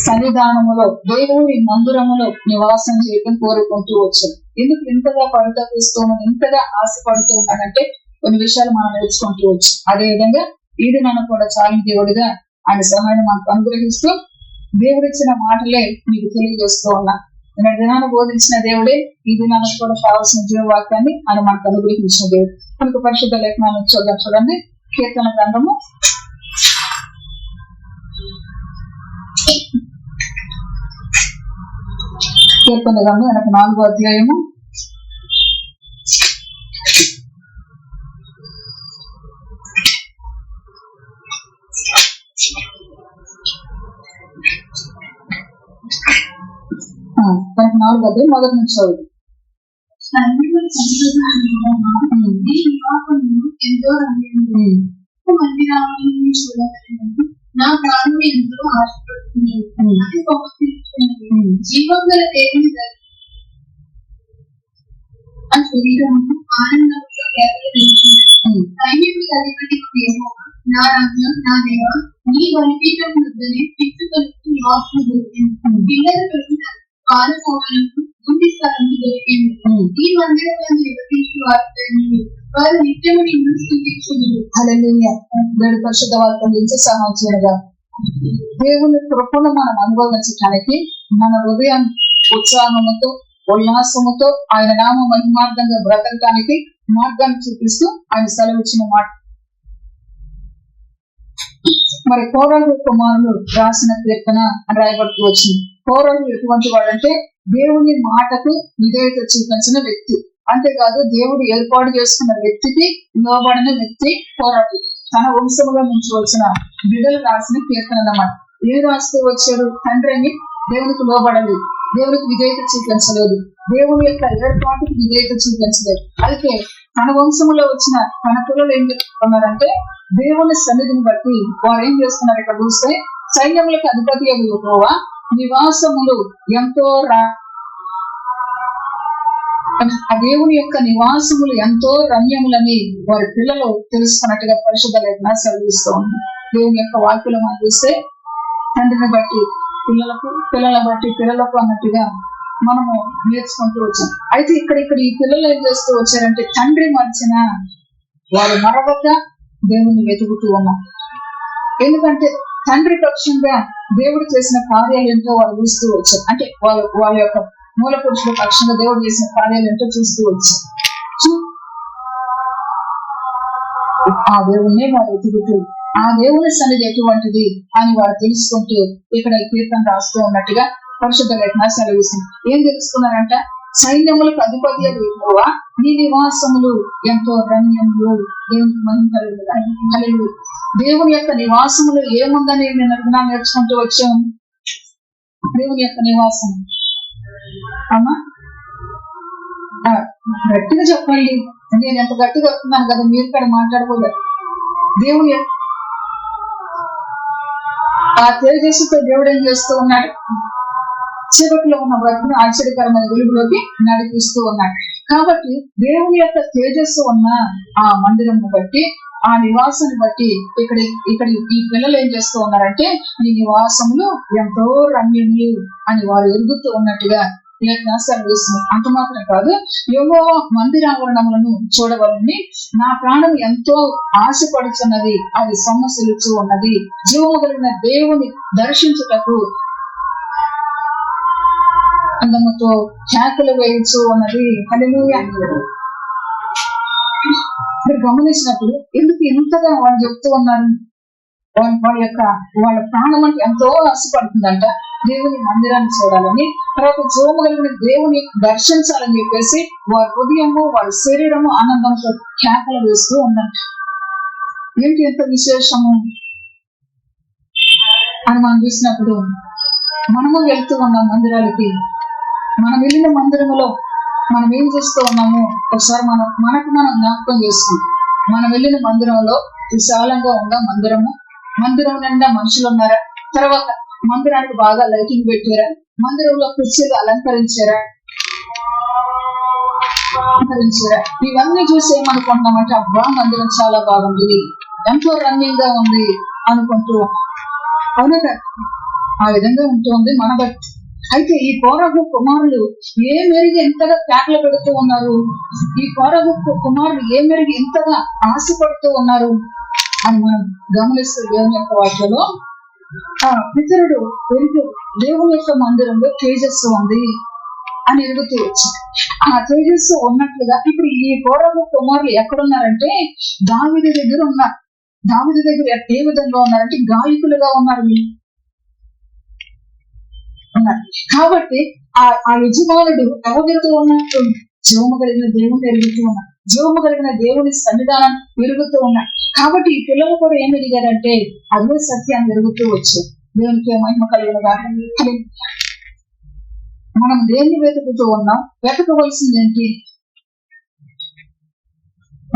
సన్నిధానములో దేవుని మందిరములో నివాసం చేయడం కోరుకుంటూ వచ్చాడు. ఎందుకు ఇంతగా పరితపిస్తూ ఇంతగా ఆశపడుతూ ఉన్నాడంటే కొన్ని విషయాలు మనం నేర్చుకుంటూ వచ్చు. అదేవిధంగా ఇది నన్ను కూడా చాలిన దేవుడిగా ఆయన సహాయం మనకు అనుగ్రహిస్తూ దేవుడిచ్చిన మాటలే మీకు తెలియజేస్తూ ఉన్నా. నిన్న దినాన్ని బోధించిన దేవుడే ఈ దినానికి కూడా కావాల్సిన జీవవాక్యాన్ని ఆయన మనకు అనుగ్రహించిన దేవుడు. మనకు పరిశుద్ధ లేఖనాలను చూద్దాం. చూడండి, కీర్తన గ్రంథము 4వ అధ్యాయము 4వ అధ్యాయం మొదటి నుంచి చదువు. నా ప్రాణం ఎంతో ఆశపడుతుంది. జీవం గల దేవుని ఆనందంలో నా రాజ్యం నా దేవ నీ బలిపీఠం వద్దనే పిట్టు తలుపు నివాసం దొరికింది. పిల్లల పెరుగుతారు పాలకోవలకు గుండి స్థలం దొరికింది. ఈ మందిరంలో నివసించు వారు నిత్యము నిన్ను స్తుతించుదురు. హల్లెలూయా. దేవుడి పరిశుద్ధ వాక్యం నుంచి సహాయం చేయగా దేవుని కృపను మనం అనుభవించడానికి మన హృదయం ఉత్సాహముతో ఉల్లాసముతో ఆయన నామ మహిమార్థంగా బ్రతకడానికి మార్గాన్ని చూపిస్తూ ఆయన సెలవిచ్చిన మాట. మరి కోరహు కుమారులు రాసిన కీర్తన అని రాయబడుతూ వచ్చింది. కోరహు ఎటువంటి వాడంటే దేవుని మాటకు విధేయత చూపించిన వ్యక్తి. అంతేకాదు దేవుడు ఏర్పాటు చేసుకున్న వ్యక్తికి లోబడిన వ్యక్తి కోరహు. తన వంశముగా నుంచి వచ్చిన బిడ్డలు రాసిన కీర్తన అన్నమాట. ఏం రాస్తూ వచ్చాడు? తండ్రిని దేవునికి లోబడలేదు, దేవునికి విధేయత చూపించలేదు, దేవుని యొక్క ఏర్పాటుకి విధేయత చూపించలేదు. అయితే తన వంశములో వచ్చిన తన పిల్లలు ఏం చేస్తున్నారంటే దేవుని సన్నిధిని బట్టి వారు ఏం చేస్తున్నారు? ఇక్కడ చూస్తే సైన్యములకు అధిపతి అయి యెహోవా నివాసములు ఎంతో ఆ దేవుని యొక్క నివాసములు ఎంతో రమ్యములని వారి పిల్లలు తెలుసుకున్నట్టుగా పరిశుద్ధ లేఖన సెలవిస్తూ ఉంది. దేవుని యొక్క వాక్యలు మనం చూస్తే తండ్రిని బట్టి పిల్లలకు, పిల్లల బట్టి పిల్లలకు అన్నట్టుగా మనము నేర్చుకుంటూ వచ్చాం. అయితే ఇక్కడ ఈ పిల్లలు ఏం చేస్తూ వచ్చారంటే తండ్రి మర్చిన వారు మరొక దేవుని వెతుకుతూ ఉన్నారు. ఎందుకంటే తండ్రి పక్షంగా దేవుడు చేసిన కార్యాలు ఏంటో వాళ్ళు చూస్తూ వచ్చారు. అంటే వాళ్ళ యొక్క మూల పురుషుల పక్షంగా దేవుడు చేసిన కార్యాలు ఏంటో చూస్తూ వచ్చారు. ఆ దేవుణ్ణి వారు వెతుకుతూ ఆ దేవుని సన్నిధి ఎటువంటిది అని వారు తెలుసుకుంటూ ఇక్కడ కీర్తన రాస్తూ ఉన్నట్టుగా పరిశుద్ధ లేఖన సెలవిస్తుంది. ఏం తెలుసుకున్నారంట? సైన్యములకు అధిపతి యెహోవా నీ నివాసములు ఎంతో రమ్యములు. దేవునికి మహిమ కలుగును. దేవుని యొక్క నివాసములు ఏముందని నేను నేర్చుకుంటూ వచ్చాము. దేవుని యొక్క నివాసం అమ్మా గట్టిగా చెప్పండి. నేను ఎంత గట్టిగా వస్తున్నాను కదా, మీరు ఇక్కడ మాట్లాడకూడదు. దేవుని ఆ తేజస్సుతో దేవుడు ఏం చేస్తూ ఉన్నాడు? చీకటిలో ఉన్న బ్రతుకును ఆశ్చర్యకరమైన వెలుగులోకి నడిపిస్తూ ఉన్నాడు. కాబట్టి దేవుని యొక్క తేజస్సు ఉన్న ఆ మందిరం బట్టి, ఆ నివాసాన్ని బట్టి ఇక్కడ ఈ పిల్లలు ఏం చేస్తూ ఉన్నారంటే ఈ నివాసములు ఎంతో రమ్యములు అని వారు ఎరుగుతూ ఉన్నట్టుగా సెలవిస్తుంది. అంత మాత్రం కాదు, యెహోవా మందిరావరణములను చూడవలని నా ప్రాణం ఎంతో ఆశపడుచున్నది, అది సొమ్మసిలుచు ఉన్నది. జీవము కలిగిన దేవుని దర్శించుటకు అందముతో కేకలు వేయచ్చు ఉన్నది. హల్లెలూయా. మీరు గమనించినప్పుడు ఎందుకు ఇంతగా వాళ్ళు చెప్తూ ఉన్నారు? వాళ్ళ ప్రాణం అంటే ఎంతో ఆశపడుతుందంట దేవుని మందిరాన్ని చూడాలని, తర్వాత జీవము కలిగిన దేవుని దర్శించాలని చెప్పేసి వారి హృదయము వారి శరీరము ఆనందంతో కేకలు వేస్తూ ఉందంట. ఏంటి ఎంత విశేషము అని మనం చూసినప్పుడు, మనము వెళ్తూ ఉన్నాం మందిరాలకి. మనం వెళ్ళిన మందిరములో మనం ఏం చేస్తూ ఉన్నాము ఒకసారి మనకు మనం జ్ఞాపకం చేసుకుంటాం. మనం వెళ్ళిన మందిరంలో విశాలంగా ఉందా మందిరము? మందిరం నిండా మనుషులు ఉన్నారా? తర్వాత మందిరానికి బాగా లైటింగ్ పెట్టారా? మందిరంలో కుర్చీలు అలంకరించారా? ఇవన్నీ చూసి ఏమనుకుంటున్నామంటే అబ్బా మందిరం చాలా బాగుంది, ఎంతో రన్నింగ్ గా ఉంది అనుకుంటూ. అవునా? ఆ విధంగా ఉంటుంది మన భక్తి. అయితే ఈ కోరహు కుమారులు ఏ మెరుగు ఎంతగా కేకలు పెడుతూ ఉన్నారు, ఈ కోరహు కుమారులు ఏ మెరుగు ఎంతగా ఆశపడుతూ ఉన్నారు అని మనం గమనిస్తూ దేవుని యొక్క వాక్యంలో పితరుడు పెరుగు దేవుని యొక్క మందిరంలో తేజస్సు ఉంది అని ఎరుగుతూ వచ్చింది. ఆ తేజస్సు ఉన్నట్లుగా ఇప్పుడు ఈ కోరహు కుమారులు ఎక్కడున్నారంటే దావీదు దగ్గర ఉన్నారు. దావీదు దగ్గర ఏ విధంగా ఉన్నారంటే గాయకులుగా ఉన్నారు కాబట్టి ఆ యజమానుడు ఎవరితో ఉన్నట్టు జీవము కలిగిన దేవుని ఎరుగుతూ ఉన్నారు, జీవము కలిగిన దేవుని సన్నిధానం ఎరుగుతూ ఉన్నారు. కాబట్టి ఈ పిల్లలు కూడా ఏం ఎదిగారంటే అదే సత్యాన్ని ఎరుగుతూ వచ్చారు. దేవునికి మహిమ కలిగిన మనం దేన్ని వెతుకుతూ ఉన్నాం, వెతకవలసింది ఏంటి?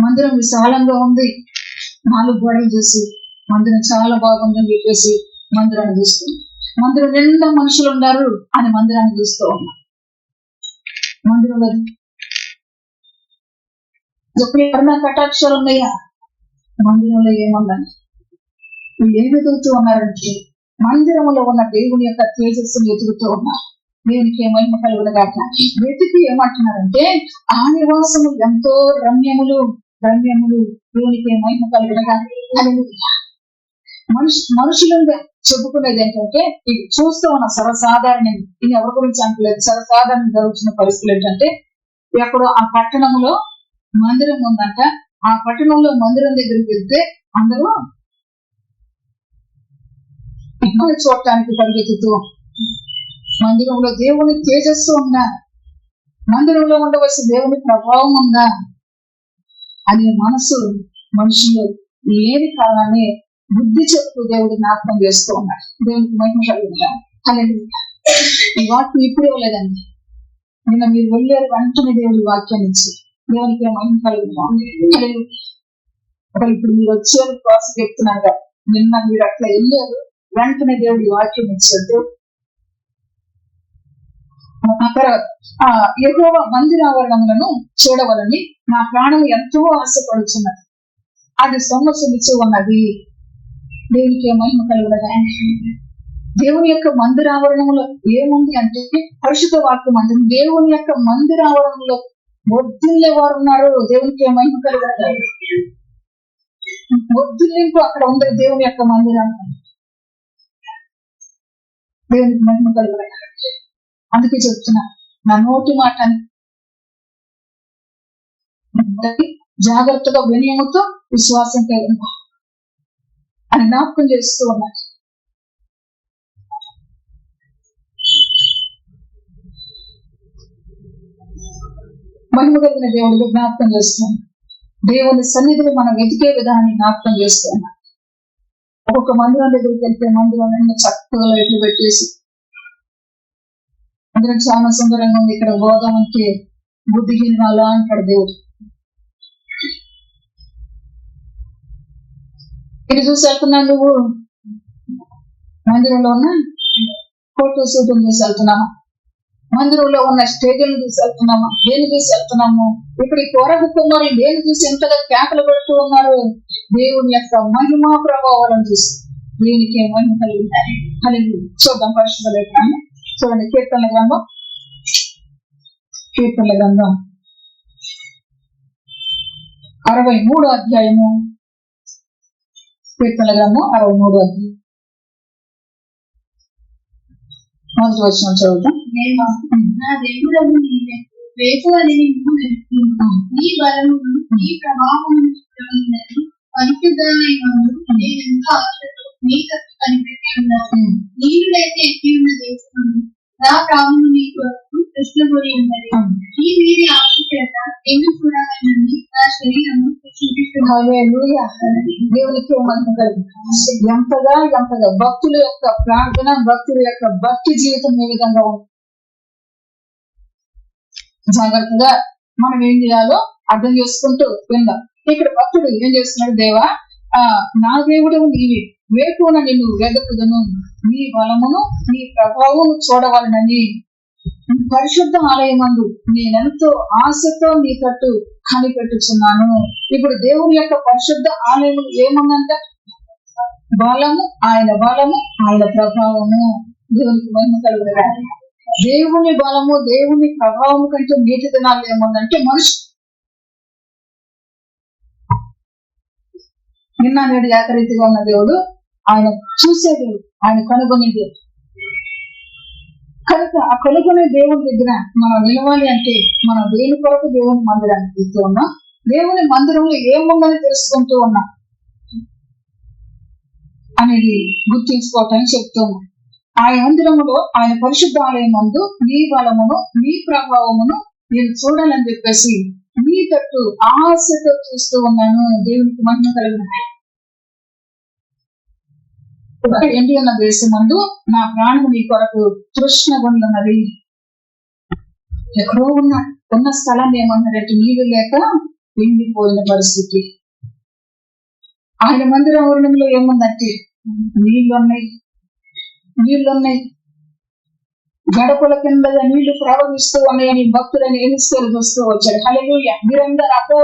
మందిరం విశాలంగా ఉంది, 4 గోడలు చూసి మందిరం చాలా బాగుందని చెప్పేసి మందిరాన్ని చూస్తుంది. మందిరం నిండా మనుషులు ఉన్నారు అని మందిరాన్ని చూస్తూ ఉన్నాం. మందిరంలో ఎప్పుడైనా కటాక్షాలు ఉన్నాయా? మందిరంలో ఏముందని ఏం వెతుకుతూ ఉన్నారంటే మందిరంలో ఉన్న దేవుని యొక్క తేజస్సును వెతుకుతూ ఉన్నారు. దేవునికి మహిమ కలుగునుగా. వెతికి ఏమంటున్నారంటే ఆ నివాసము ఎంతో రమ్యములు రమ్యములు. దేవునికి మహిమ కలుగునుగా. మనుషులుగా చెప్పుకునేది ఏంటంటే ఇది చూస్తూ ఉన్న సర్వసాధారణం. ఇది ఎవరి గురించి అంటలేదు, సర్వసాధారణ జరుగుతున్న పరిస్థితులు ఏంటంటే ఎక్కడో ఆ పట్టణంలో మందిరం ఉందంట. ఆ పట్టణంలో మందిరం దగ్గరికి వెళ్తే అందరూ ఇక్కడ చూడటానికి పరిగెత్తుతూ మందిరంలో దేవుని తేజస్సు ఉందా, మందిరంలో ఉండవలసిన దేవుని ప్రభావం ఉందా అనే మనసు మనుషులు లేని కారణాన్ని బుద్ధి చెప్తూ దేవుడు జ్ఞాపకం చేస్తూ ఉన్నాడు. దేవునికి మహిమ కలుగుతాం. ఈ వాక్యం ఇప్పుడు ఇవ్వలేదండి, నిన్న మీరు వెళ్ళారు వెంటనే దేవుడి వాక్యాన్ని ఇచ్చి దేవునికి మహిమ కలుగుతాం. ఇప్పుడు మీరు వచ్చారు కోసం చెప్తున్నారు కదా, నిన్న మీరు అట్లా వెళ్ళారు వెంటనే దేవుడి వాక్యం ఇచ్చారు. తర్వాత యెహోవా మందిరావరణములను చూడవలని నా ప్రాణం ఎంతో ఆశపడుచున్నది, అది సొమ్మసిల్లుచు ఉన్నది. దేవునికి మహిమ కలుగునగా. దేవుని యొక్క మందిరావరణంలో ఏముంది అంటే పరిశుద్ధ వాక్య మందిరం. దేవుని యొక్క మందిరావరణంలో వద్దులే వారు ఉన్నారు. దేవునికి మహిమ కలుగునగా. వద్దులింపు అక్కడ ఉంది దేవుని యొక్క మందిరం. దేవునికి మహిమ కలుగునగా. అందుకే చెప్తున్నా, నా నోటి మాట జాగ్రత్తగా వినయముతో విశ్వాసం కలిగి అని జ్ఞాపకం చేస్తూ ఉన్నారు. మహిమ కలిగిన దేవుడికి జ్ఞాపకం చేస్తున్నాం. దేవుని సన్నిధిని మనం వెతికే విధానాన్ని జ్ఞాపకం చేస్తూ ఉన్నాం. ఒక్కొక్క మందిరం దగ్గరికి వెళ్తే మందిరం చక్కగా లైట్లు పెట్టేసి అందరం చాలా సుందరంగా ఉంది, ఇక్కడ గోదామంటే బుద్ధిహీన అలా అంటాడు దేవుడు. ఇది చూసి వెళ్తున్నావు నువ్వు మందిరంలో ఉన్న ఫోటో షూటింగ్ చూసి వెళ్తున్నామా, మందిరంలో ఉన్న స్టేజ్లను చూసి వెళ్తున్నామా, దేని చూసి వెళ్తున్నాము? ఇప్పుడు ఈ కోరహు కుమారులు దేని చూసి ఎంతగా కేకలు పెడుతూ ఉన్నారు? దేవుని యొక్క మహిమా ప్రభావాలను చూసి. దీనికి మహిమ కలిగింది. కలిగి చూద్దాం పరిశుద్ధ లేఖనాన్ని. చూడండి, కీర్తనల గ్రంథం 63వ అధ్యాయము. కీర్తనల గ్రంథం 63వ అధ్యాయం మొదటి వచనం చదువుతాం. నా దేవుడవు నీవే, వేకువని నీ బలమును నీ ప్రభావమును చూడవలెనని పరిశుద్ధమైనవాడు నేనెంతో ఆశతో నీ తట్టు కనిపెట్టి ఉన్నాను. నీవులైతే ఎక్కి ఉన్న దేశము నా ప్రాణము నీ కొరకు కృష్ణగొరి ఉన్నది. ఈ వీరి ఆశ చేత నిన్ను చూడాలని నా శరీరము చూపిస్తున్నాను. దేవునికి ఎంతగా ఎంతగా భక్తుల యొక్క ప్రార్థన, భక్తుల యొక్క భక్తి జీవితం ఏ విధంగా ఉంది. జాగ్రత్తగా మనం ఏం చేయాలో అర్థం చేసుకుంటూ విందాం. ఇక్కడ భక్తుడు ఏం చేస్తున్నాడు? దేవా, నా దేవుడు నీవే, వేకున నిన్ను వెదకుదును, నీ బలమును నీ ప్రభావమును చూడవాలనని పరిశుద్ధ ఆలయమందు నేనెంతో ఆశతో నీ తట్టు కనిపెట్టుచున్నాను. ఇప్పుడు దేవుని యొక్క పరిశుద్ధ ఆలయం ఏమన్నంత బలము, ఆయన బలము, ఆయన ప్రభావము. దేవునికి మహిమ కలుగును. దేవుని బలము, దేవుని ప్రభావం కంటే నీటి దినాలు ఏముందంటే మనిషి నిన్న నేడు ఏకరీతిగా ఉన్న దేవుడు, ఆయన చూసే దేవుడు, ఆయన కనుగొనే దేవుడు. కనుక ఆ కనుగొనే దేవుడి దగ్గర మనం నిలవాలి అంటే మనం దేని కొరకు దేవుని మందిరానికి వెళ్తూ ఉన్నాం, దేవుని మందిరంలో ఏముందని తెలుసుకుంటూ ఉన్నాం అనేది గుర్తించుకోవటానికి చెప్తున్నాం. ఆయన మందిరములో, ఆయన పరిశుద్ధ ఆలయం నందు నీ బలమును, నీ ప్రభావమును నేను చూడాలని చెప్పేసి నీ తట్టు ఆశతో చూస్తూ ఉన్నాను. దేవునికి మహిమ కలిగిన ఎండి ఉన్న దేశమందు నా ప్రాణము నీ కొరకు తృష్ణగొందున్నది. ఎక్కడో ఉన్న స్థలాన్ని ఏమన్నారంటే నీళ్లు లేక ఎండిపోయిన పరిస్థితి. ఆయన మందిర వర్ణంలో ఏముందంటే నీళ్లున్నాయి, గడపల కింద నీళ్లు ప్రవహిస్తూ ఉన్నాయని భక్తులని ఎన్నిస్తూ చూస్తూ వచ్చాడు. హల్లెలూయా. మీరందరూ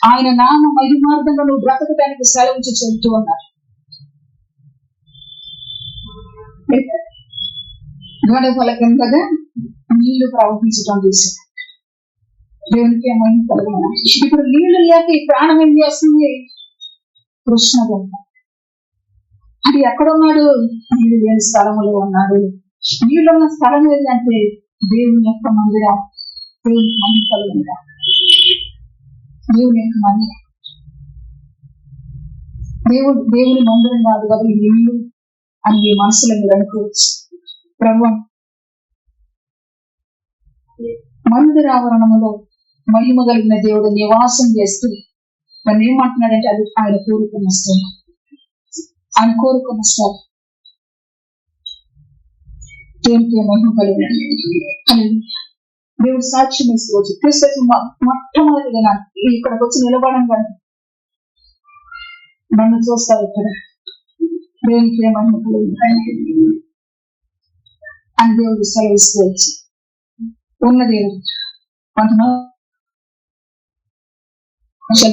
ఆయన నామ మహిమార్థంగా నువ్వు బ్రతకడానికి సెలవుచి చెబుతూ ఉన్నారు. గడపల కిందగా నీళ్లు ప్రవహించడం చూసాడు. దేవునికి ఏమైనా కలిగిన ఇప్పుడు నీళ్లు లేక ఈ ప్రాణం ఏం చేస్తుంది? కృష్ణగొండ. అది ఎక్కడున్నాడు? నీళ్ళు లేని స్థలంలో ఉన్నాడు. నీళ్ళున్న స్థలం ఏదంటే దేవుని యొక్క మందిరం. దేవునికి మహిమ కలుగునుగా. దేవుని యొక్క మందిరం, దేవుని మందిరం కాదు కదా ఈ నీళ్లు అని మీ మనసులో మీరు అనుకోవచ్చు. ప్రభు మందిరావరణములో మహిమ కలిగిన దేవుడు నివాసం చేస్తూ దాన్ని ఏమంటున్నాడంటే అది ఆయన కోరుకున్న స్థలం, ఆయన కోరుకున్న స్థలం. దేవునికి మహిమ కలిగిన దేవుడు సాక్ష్యం వేసుకోవచ్చు. క్రీస్తు మొట్టమొదటిగా ఇక్కడికి వచ్చి నిలబడం కానీ నన్ను చూస్తారు ఇక్కడ. దేవునికి మహిమ కలిగిన అని దేవుడు సెలవిసుకోవచ్చు. ఉన్న దేవుడు కొంతమంది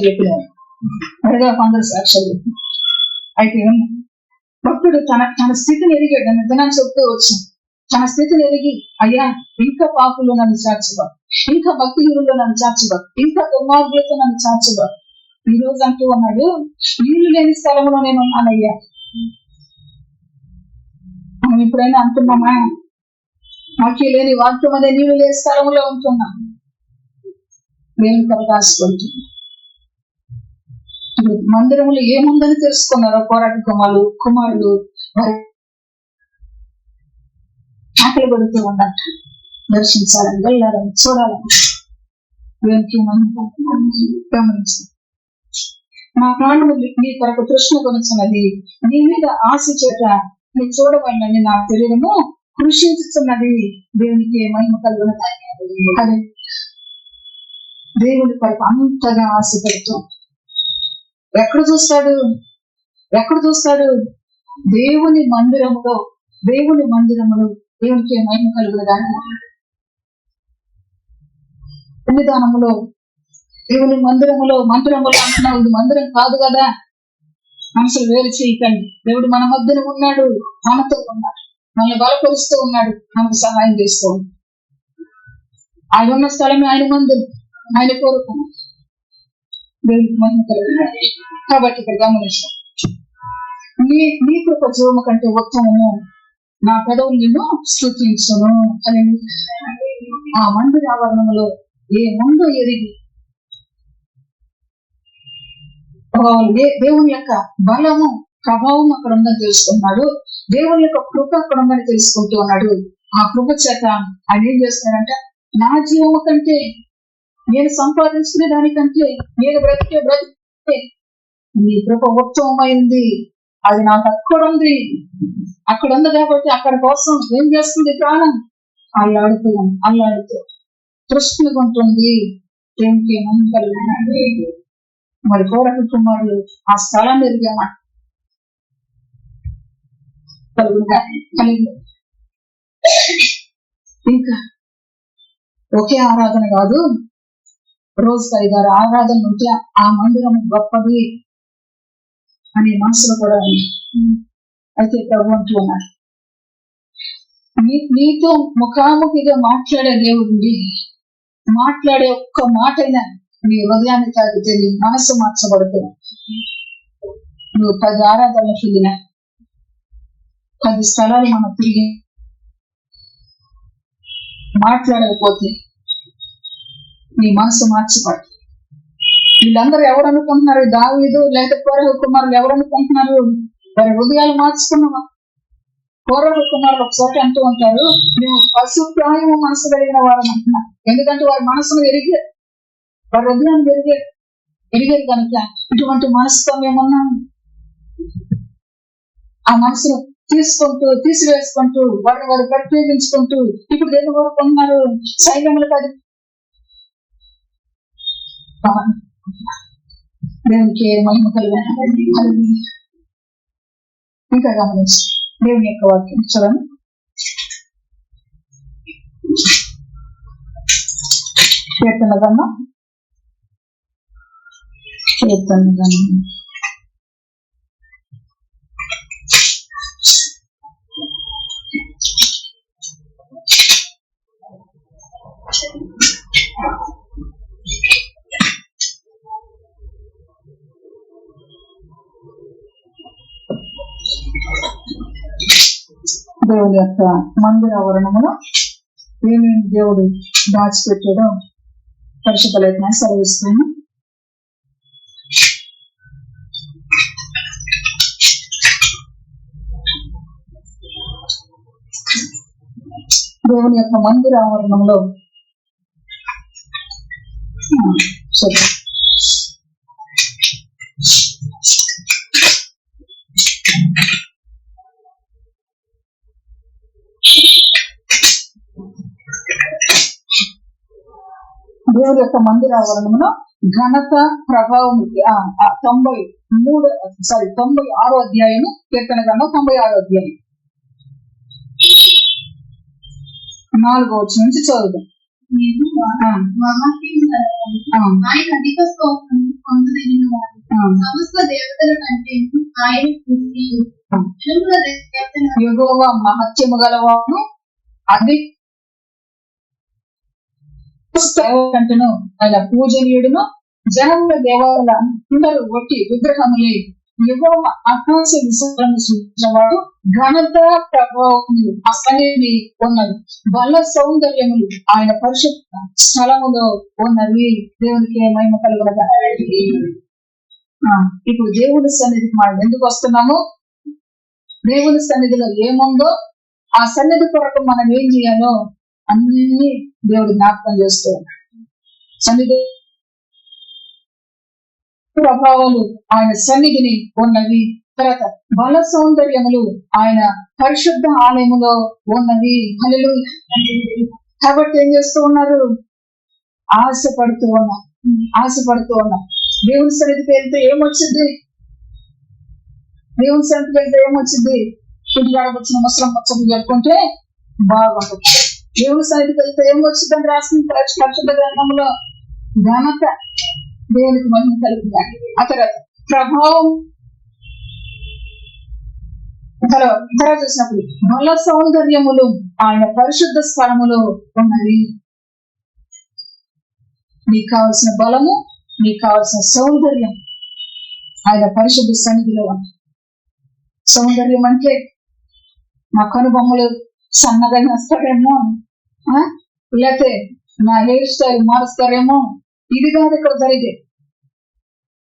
చెప్పినారు, అడగా కొందరు సాక్ష్యాలు చెప్పిన. అయితే భక్తుడు తన స్థితిని ఎరిగాడు. నిజాన్ని చెప్తూ వచ్చింది. తన స్థితిని ఎరిగి, అయ్యా ఇంకా పాపులు నన్ను చేర్చబా, ఇంకా భక్తిహీనులు నన్ను చేర్చబా, ఇంకా దుర్మార్గులతో నన్ను చేర్చబా. ఈ రోజు అంటూ ఉన్నాడు, నీళ్లు లేని స్థలంలో నేను ఉన్నానయ్యా. మనం ఎప్పుడైనా అంటున్నామా? మాకి లేని వాక్యం అనే నీళ్లు లేని స్థలంలో ఉంటున్నాం. దేవుని కొరకు ఆశపడుతున్నాం. మందిరంలో ఏముందని తెలుసుకున్నారో పోరాట కుమారులు వారి ఆకలి పడుతూ ఉన్నట్ట. దర్శించాలని, వెళ్ళాలని, చూడాలని గమనించాలి. నా ప్రాణము నీ కొరకు తృష్ణ కొనుచున్నది, నీ మీద ఆశ చేత నీ చూడవలనని నా శరీరము కృషించుతున్నది. దేవునికి మహిమ కలుగునది. అదే దేవుడి కొరకు అంతగా ఆశ పెడుతూ ఎక్కడ చూస్తాడు? దేవుని మందిరములో దేవునికి మహిమ కలుగునదాన్ని సన్నిధానములో, దేవుని మందిరములో అంటున్నావు. ఇది మందిరం కాదు కదా. మనసులు వేరు చేయకండి. దేవుడు మన మధ్యన ఉన్నాడు, మనతో ఉన్నాడు, మనల్ని బలపరుస్తూ ఉన్నాడు, మనకు సహాయం చేస్తూ ఉన్నాడు. ఆయన ఉన్న స్థలమే ఆయన మందిరం, ఆయన కోరుకున్నాడు. దేవునికి మహిమ కలుగునది. కాబట్టి ఇక్కడ గమనించాం, నీ కృప జీవము కంటే ఉత్తమము, నా పెదవులు నిన్ను స్తుతించును అని. ఆ మందిర ఆవరణంలో ఏ ముందో ఎరిగి దేవుని యొక్క బలము, ప్రభావం అక్కడ ఉందని తెలుసుకున్నాడు. దేవుని యొక్క కృప అక్కడ ఉందని తెలుసుకుంటూ ఉన్నాడు. ఆ కృప చేత ఆయన ఏం చేస్తున్నాడంటే, నా జీవము కంటే, నేను సంపాదించుకునే దానికంటే, నేను బ్రతికే నీ కృప ఉత్తమమైంది. అది నాకు అక్కడ ఉంది కాబట్టి అక్కడ కోసం ఏం చేస్తుంది? ప్రాణం అల్లాడుతూ తృష్ణగా ఉంటుంది. దేవునికి మహిమ కలుగునది. మరి కోరక కుమారులు ఆ స్థలాన్ని ఎరిగామాట కలిగి ఇంకా ఒకే ఆరాధన కాదు, రోజుకి 5-6 ఆరాధనలు ఉంటే ఆ మందిరం గొప్పది అనే మనసులో కూడా అయితే ప్రభు అంటూ ఉన్నారు, నీతో ముఖాముఖిగా మాట్లాడే దేవుడి మాట్లాడే ఒక్క మాట అయినా నీ హృదయాన్ని తాకితే నీ మనసు మార్చబడుతుంది. నువ్వు 10 ఆరాధనలు చెందిన 10 స్థలాలు మనం తిరిగి మాట్లాడకపోతే నీ మనసు మార్చబడు. వీళ్ళందరూ ఎవరు అనుకుంటున్నారు? దావీదు లేదా కోరహు కుమారులు ఎవరు అనుకుంటున్నారు? వారి హృదయాలు మార్చుకున్నావా? కోరహు కుమారులు ఒకసారి అంటూ ఉంటారు, మేము పశుప్రాయము మనసు కలిగిన వారు అంటున్నారు. ఎందుకంటే వారి మనసును ఎరిగారు, వారి హృదయాన్ని ఎరిగారు కనుక ఇటువంటి మనసుతో మేమున్నాము. ఆ మనసును తీసివేసుకుంటూ వారు ప్రత్యేకించుకుంటూ ఇప్పుడు దేని కోరుకుంటున్నారు? సైన్యములు కాదు, దేవునికి మహిమ కలిగిన. ఇంకా గమనించి దేవుని యొక్క వాక్యం చూడండి. కీర్తన గ్రంథం దేవుని యొక్క మందిర ఆవరణములో ఏమేమి దేవుడు దాచిపెట్టాడో పరిశుద్ధ లేఖనాన్ని సెలవిస్తాను. దేవుని యొక్క మందిర ఆవరణంలో దేవుని యొక్క మందిర ఆవరణంలో ఘనత ప్రభావం 96వ అధ్యాయము కీర్తన గ్రంథం 96వ అధ్యాయం 4వ వచనం నుంచి చదువుదాం. యెహోవా మహత్యము గలవాడు, అది కంటను ఆయన పూజనీయుడును, జనముల దేవాలయాల అందరూ ఒట్టి విగ్రహములే. యెహోవా ఆకాశ విశాలను సూచించేవాడు, ఘనత ప్రభావములు అసలేమి ఉన్నది, బల సౌందర్యములు ఆయన పరిశుద్ధ స్థలములో ఉన్నవి. దేవునికి మహిమ కలుగునగా. ఇప్పుడు దేవుని సన్నిధికి మనం ఎందుకు వస్తున్నాము? దేవుని సన్నిధిలో ఏముందో ఆ సన్నిధి కొరకు మనం ఏం చేయాలో అన్ని దేవుడు జ్ఞాపకం చేస్తూ సన్నిధి ప్రభావాలు ఆయన సన్నిధిని ఉన్నవి. తర్వాత బల సౌందర్యములు ఆయన పరిశుద్ధ ఆలయములో ఉన్నవి. హల్లెలూయా. కాబట్టి ఏం చేస్తూ ఉన్నారు? ఆశపడుతూ ఉన్నారు. దేవుని సన్నిధికి వెళ్తే ఏమొచ్చింది? ఇంటికాడకు వచ్చిన ముసలం ముచ్చట్లు చెప్పుకుంటే బాగుంటుంది. దేవుని సన్నిధికి వెళ్తే ఏమొచ్చిందని రాసిన పరిశుద్ధ గ్రంథంలో ఘనత, దేవునికి మహిమ కలుగుతాయి. ఆ తర్వాత ప్రభావం చూసినప్పుడు బల సౌందర్యములు ఆయన పరిశుద్ధ స్థలములో ఉన్నవి. నీకు కావలసిన బలము, నీకు కావలసిన సౌందర్యం ఆయన పరిశుద్ధ సన్నిధిలో ఉంది. సౌందర్యం అంటే నా కనుబొమ్మలు సన్నగా వేస్తారేమో, లేకపోతే నా హెయిర్ స్టైల్ మారుస్తారేమో, ఇది కాదు ఇక్కడ జరిగే.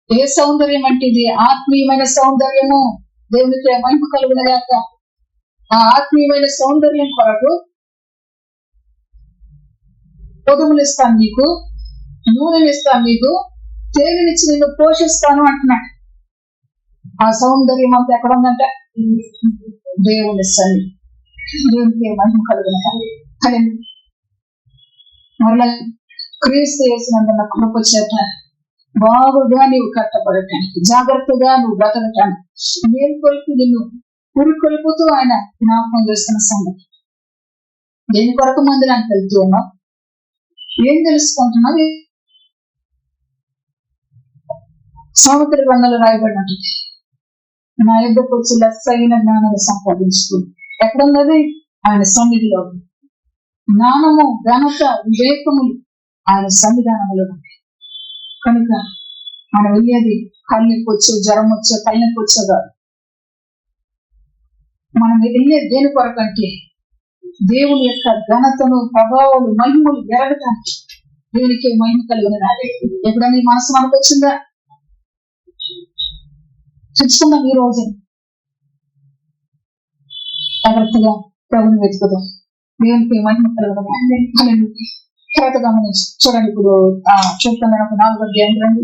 ఏ సౌందర్యం అంటే ఇది ఆత్మీయమైన సౌందర్యము. దేవునికి మహిమ కలుగునగాక. ఆ ఆత్మీయమైన సౌందర్యం కొరకు పొదుములు ఇస్తాను నీకు, నూనెలు ఇస్తాను నీకు, తేలినిచ్చి నిన్ను పోషిస్తాను అంటున్నాడు. ఆ సౌందర్యం అంతా ఎక్కడ ఉందంట? దేవుని సన్నిధి. దేవునికి మహిమ కలుగునగాక. మరలా క్రీస్తు చేసినందున కృప చేత బాగుగా నీవు కట్టబడటానికి, జాగ్రత్తగా నువ్వు బ్రతకటానికి, మేల్కొల్పి నిన్ను పురికొల్పుతూ ఆయన జ్ఞాపకం చేస్తున్న సంగతి. దేని కొరకు మందిరానికి వెళ్తూ ఉన్నావు? ఏం తెలుసుకుంటున్నావు? సామెతల గ్రంథంలో రాయబడినట్టు నా యొద్దకు వచ్చి లెస్సైన జ్ఞానాన్ని సంపాదించుకుని ఎక్కడున్నది? ఆయన సన్నిధిలో. జ్ఞానము, ఘనత, వివేకములు ఆయన సన్నిధానంలో ఉన్నాయి. కనుక మనం వెళ్ళేది కళ్ళకి వచ్చే, జ్వరం వచ్చే, తలనొప్పి వచ్చే కాదు. మనం వెళ్ళేది దేని కొరకంటే దేవుని యొక్క ఘనతను, ప్రభావాలు, మహిమలు ఎరగటానికి. దేవునికి మహిమ కలిగిన ఎప్పుడైనా ఈ మనసు మనకు వచ్చిందా? చూసుకుందాం ఈ రోజు జాగ్రత్తగా ప్రభుని వెతుకుదాం. దేవునికి మహిమ కలుగుతాం. తర్వాత గమనించి చూడండి. ఇప్పుడు చూస్తున్న 4వ అధ్యాయం రండి.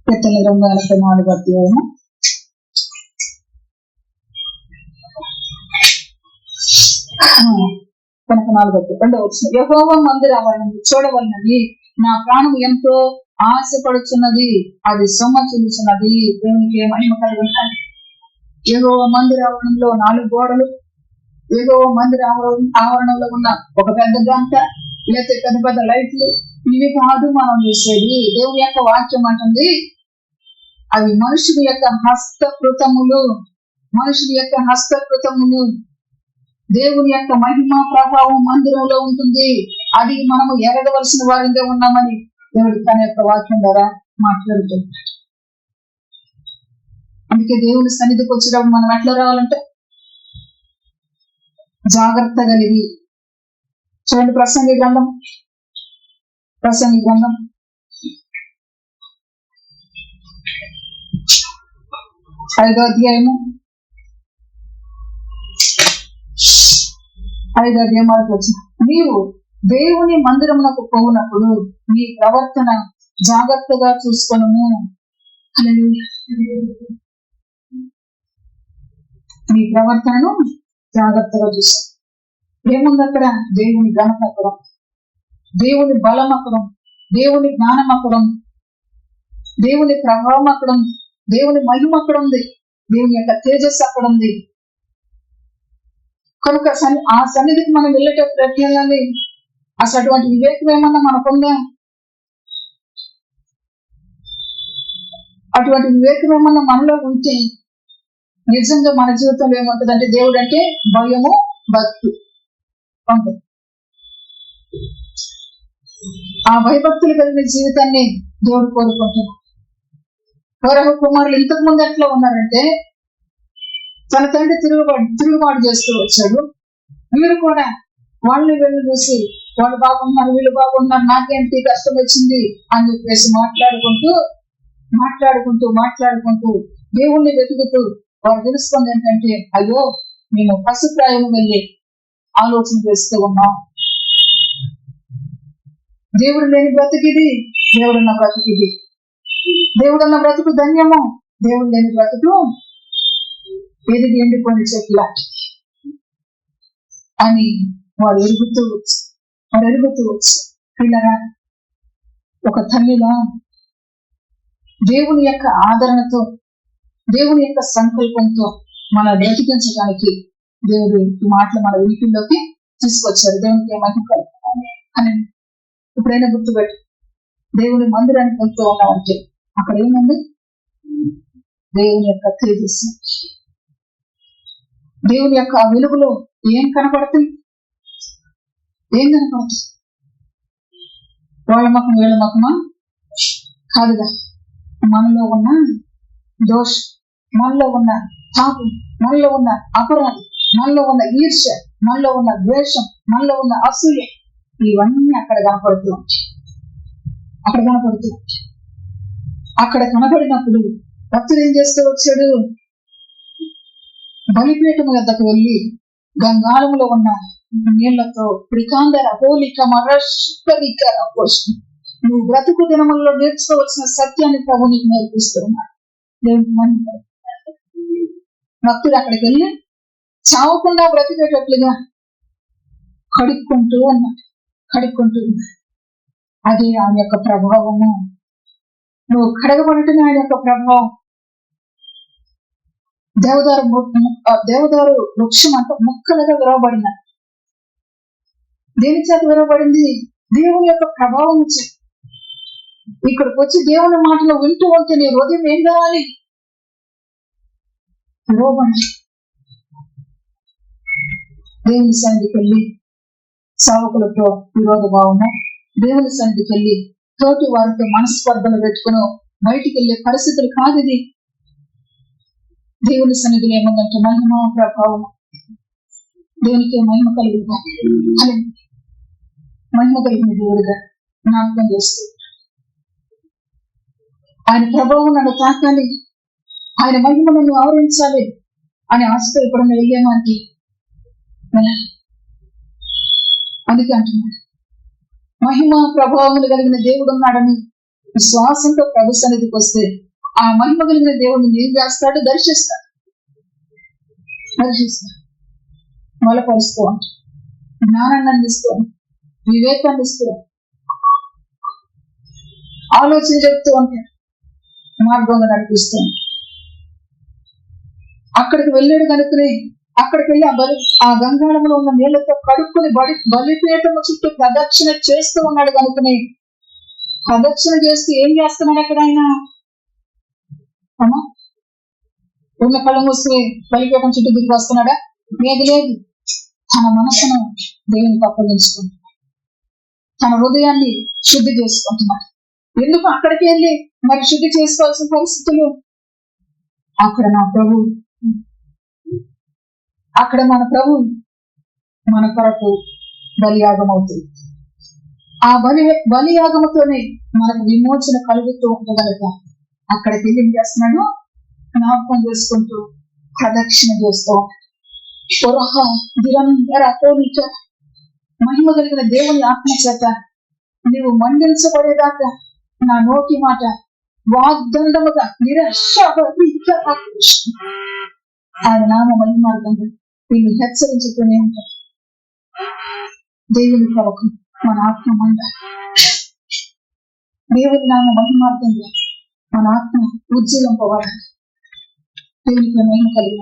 కీర్తన 284వ అధ్యాయము 2 వచ్చింది. యెహోవా మందిరావరణం చూడవలనని నా ప్రాణం ఎంతో ఆశపడుచున్నది, అది సొమ్మచిల్లుచున్నది. దేవునికి మహిమ కలుగుతాయి. యెహోవా మందిరావరణంలో 4 గోడలు, యెహోవా మందిర ఆవరణంలో ఉన్న ఒక పెద్ద గంట, లేకపోతే పెద్ద పెద్ద లైట్లు, ఇవి కాదు మనం చూసేది. దేవుని యొక్క వాక్యం అంటుంది అవి మనుషుని యొక్క హస్తకృతములు, మనుషుని యొక్క హస్తకృతములు. దేవుని యొక్క మహిమ ప్రభావం మందిరంలో ఉంటుంది. అది మనము ఎరగవలసిన వారిగా ఉన్నామని దేవుడు తన యొక్క వాక్యం ద్వారా మాట్లాడుతుంటాడు. అందుకే దేవుని సన్నిధికి వచ్చినప్పుడు మనం ఎట్లా రావాలంటే జాగ్రత్త కలిగి. చూడండి ప్రసంగి గ్రంథం 5వ అధ్యాయము 5వ అధ్యాయం వరకు వచ్చిన నీవు దేవుని మందిరమునకు పోవునప్పుడు నీ ప్రవర్తన జాగ్రత్తగా చూసుకొనుము. నీ ప్రవర్తనను జాగ్రత్తగా చూసుకో. ఏముంది అక్కడ? దేవుని ఘనత అక్కడం, దేవుని బలం అక్కడం, దేవుని జ్ఞానం అక్కడం, దేవుని ప్రభావం అక్కడం, దేవుని మహిమ అక్కడ ఉంది, దేవుని యొక్క తేజస్సు అక్కడ ఉంది. కనుక ఆ సన్నిధికి మనం వెళ్ళేటప్పుడు ఎట్లా అసలు అటువంటి వివేకం ఏమన్నా మనకుందా? అటువంటి వివేకం ఏమన్నా మనలో ఉంటే నిజంగా మన జీవితంలో ఏముంటదంటే దేవుడు అంటే భయము, భక్తి ఉంటుంది. ఆ భయభక్తులు కలిగిన జీవితాన్ని దేవుడు కోరుకుంటున్నాడు. కౌరవ కుమారులు ఇంతకు ముందు ఎట్లా ఉన్నారంటే తన తండ్రి తిరుగుబాటు చేస్తూ వచ్చాడు. వీరు కూడా వాళ్ళని వెళ్ళి చూసి వాళ్ళు బాగున్నారు, వీళ్ళు బాగున్నారు, నాకేంటి కష్టం వచ్చింది అని చెప్పేసి మాట్లాడుకుంటూ దేవుణ్ణి వెతుకుతూ వారు తెలుసుకుంది ఏంటంటే అయ్యో మేము పశుప్రాయం వెళ్ళి ఆలోచన చేస్తూ ఉన్నాం. దేవుడు లేని బ్రతికిది, దేవుడున్న బ్రతికిది. దేవుడున్న బ్రతుకు ధన్యము, దేవుడు లేని బ్రతుకు ఎదిగి ఎండిపోయిన చెట్ల అని వాడు ఎరుగుతూ వచ్చు. పిల్లరా, ఒక తల్లిలా దేవుని యొక్క ఆదరణతో, దేవుని యొక్క సంకల్పంతో మన బ్రతికించడానికి దేవుడు ఈ మాటలు మన ఉనికిలోకి తీసుకొచ్చారు. దేవునికి ఏమైనా అని ఎప్పుడైనా గుర్తుపెట్టు. దేవుని మందిరానికి వెళ్తూ ఉన్నామంటే అక్కడ ఏముంది? దేవుని యొక్క తేజస్సు, దేవుని యొక్క వెలుగులో ఏం కనపడుతుంది? వాళ్ళ ముఖం వీళ్ళ ముఖమా కాదుగా. మనలో ఉన్న దోషం, మనలో ఉన్న పాపం, మనలో ఉన్న అపరాధం, మనలో ఉన్న ఈర్ష్య, మనలో ఉన్న ద్వేషం, మనలో ఉన్న అసూయ, ఇవన్నీ అక్కడ కనపడుతూ ఉంటాయి. అక్కడ కనబడినప్పుడు భక్తుడు ఏం చేస్తూ వచ్చాడు? బలిపీఠం వద్దకు వెళ్ళి గంగాళములో ఉన్న నీళ్లతో ప్రికాందర హోలిక మరస్కరికర పోషణ, నువ్వు బ్రతుకు దినములలో నేర్చుకోవలసిన సత్యాన్ని ప్రభు నీకు నేర్పిస్తున్నాడు. భక్తుడు అక్కడికి వెళ్ళి చావకుండా బ్రతికేటట్లుగా కడుక్కుంటూ ఉన్నాడు. అదే ఆయన యొక్క ప్రభావము. నువ్వు కడగబడటమే ఆయన యొక్క ప్రభావం. దేవదారు వృక్షం అంతా ముక్కలుగా విరవబడిన దేని చేత విరవబడింది? దేవుని యొక్క ప్రభావం. ఇక్కడికి వచ్చి దేవుని మాటలు వింటూ ఉంటే నీ హృదయం ఏం కావాలి? లోబడి దేవుని సన్నిధికి వెళ్ళి సేవకులతో విరోధ భావము, దేవుని సన్నిధికి వెళ్ళి తోటి వారితో మనస్పర్ధలు పెట్టుకుని బయటికి వెళ్ళే పరిస్థితులు కాదు ఇది. దేవుని సన్నిధిలో ఏముందంటే మహిమ ప్రభావం. దేవునికి మహిమ కలిగిన మహిమ కలిగిన దేవుడుగా జ్ఞాపకం చేస్తూ ఆయన ప్రభావం నన్ను తాకాలి, ఆయన మహిమ నన్ను ఆవరించాలి అని ఆశతో ఎప్పుడన్నా వెళ్ళామంటే అందుకే అంటున్నాడు మహిమ ప్రభావములు కలిగిన దేవుడు ఉన్నాడని విశ్వాసంతో ప్రభు సన్నిధికి వస్తే ఆ మహిమ కలిగిన దేవుడిని ఏం చేస్తాడు? దర్శిస్తాడు. బలపరుస్తూ జ్ఞానాన్ని అందిస్తూ, వివేకాన్ని ఇస్తూ, ఆలోచన చెప్తూ ఉంటాడు, మార్గంగా నడిపిస్తూ. అక్కడికి వెళ్ళాడు కనుకనే అక్కడికి వెళ్ళి ఆ గంగాళంలో ఉన్న నీళ్లతో కడుక్కుని బలిపీఠము చుట్టూ ప్రదక్షిణ చేస్తూ ఉన్నాడు కనుకనే ప్రదక్షిణ చేస్తూ ఏం చేస్తున్నాడు అక్కడ ఆయన? ఉన్న కళ్ళు మూసుకుని బలిపీఠం చుట్టూ దిగి వస్తున్నాడా? లేదు లేదు. తన మనసును దేవునికి అప్పగించుకుంటున్నాడు, తన హృదయాన్ని శుద్ధి చేసుకుంటున్నాడు. ఎందుకు అక్కడికి వెళ్ళి మరి శుద్ధి చేసుకోవాల్సిన పరిస్థితులు? అక్కడ నా ప్రభు, అక్కడ మన ప్రభు మన కొరకు బలియాగం అవుతుంది. ఆ బలియాగముతోనే మనకు విమోచన కలుగుతూ ఉండగలక అక్కడికి వెళ్ళి ఏం చేస్తున్నాడు? జ్ఞాపకం చేసుకుంటూ ప్రదక్షిణ చేస్తూ మహిమ కలిగిన దేవుని ఆత్మ చేత నీవు మండించబడేదాకా నా నోటి మాట వాగ్దండముగా ఆయన నామ మహిమార్గంగా వీళ్ళు హెచ్చరించుతూనే ఉంటారు. దేవుని కొరకు మన ఆత్మ మండ, దేవుని నామ మహిమార్గంగా మన ఆత్మ ఉజ్జీవింపబడాలి. దేవునికి మహిమ కలిగిన